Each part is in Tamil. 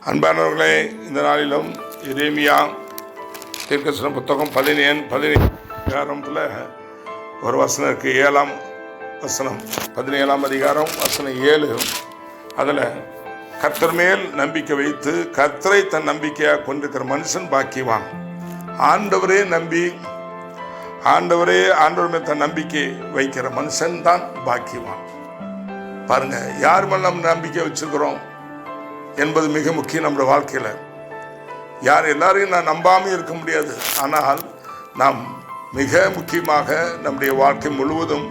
அன்பானவர்களே, இந்த நாளிலும் எரேமியா தீர்க்கதரிசன புத்தகம் 17 ஒரு வசனம் இருக்கு. 7ஆம் வசனம், 17ஆம் அதிகாரம் வசனம் 7. அதில் கர்த்தர் மேல் நம்பிக்கை வைத்து கர்த்தரை தன் நம்பிக்கையாக கொண்டிருக்கிற மனுஷன் பாக்கியவான். ஆண்டவரே மேல் தன் நம்பிக்கை வைக்கிற மனுஷன் தான் பாக்கியவான். பாருங்க, யார் மேல் நம்ம நம்பிக்கை வச்சிருக்கிறோம் என்பது மிக முக்கியம். நம்முடைய வாழ்க்கையில் எல்லாரையும் நான் நம்பாமல் இருக்க முடியாது. ஆனால் நாம் மிக முக்கியமாக நம்முடைய வாழ்க்கை முழுவதும்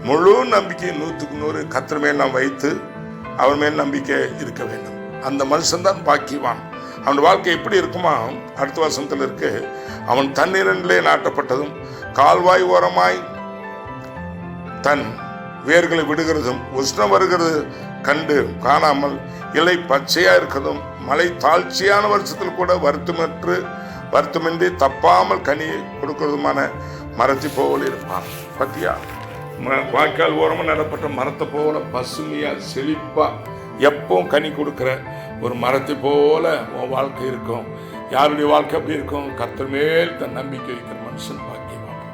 முழு நம்பிக்கை 100க்கு 100 கர்த்தர் மேல் நாம் வைத்து அவர் மேல் நம்பிக்கை இருக்க வேண்டும். அந்த மனுஷன்தான் பாக்கியவான். அவன் வாழ்க்கை எப்படி இருக்குமா? அடுத்த வசனத்தில் இருக்கு, அவன் தண்ணீரிலே நாட்டப்பட்டதும் கால்வாய் ஓரமாய் தன் வேர்களை விடுகிறதும் உஷ்ணம் வருகிறது கண்டு காணாமல் இலை பச்சையா இருக்கிறதும் மழை தாழ்ச்சியான வருஷத்தில் கூட வருத்தமின்றி தப்பாமல் கனி கொடுக்கிறதுமான மரத்தை போல இருப்பான். பத்தியா, வாய்க்கால் ஓரமாக நடப்பட்ட மரத்தை போல பசுமையா செழிப்பா எப்பவும் கனி கொடுக்கிற ஒரு மரத்தை போல உன் வாழ்க்கை இருக்கும். யாருடைய வாழ்க்கை அப்படி இருக்கும்? கர்த்தர் மேல் தன் நம்பிக்கை வைக்கிற மனுஷன் பாக்கியவான்.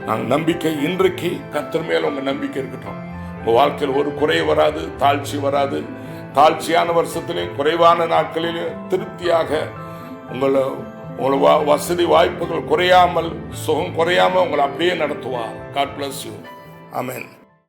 நாங்கள் நம்பிக்கை இன்றைக்கு கர்த்தர் மேல் உங்க நம்பிக்கை இருக்கட்டும். உங்க வாழ்க்கையில் ஒரு குறை வராது, தாழ்ச்சி வராது. தாழ்ச்சியான வருஷத்திலையும் குறைவான நாட்களிலும் திருப்தியாக உங்களை வசதி வாய்ப்புகள் குறையாமல், சுகம் குறையாமல் உங்களை அப்படியே நடத்துவார். God bless you. Amen.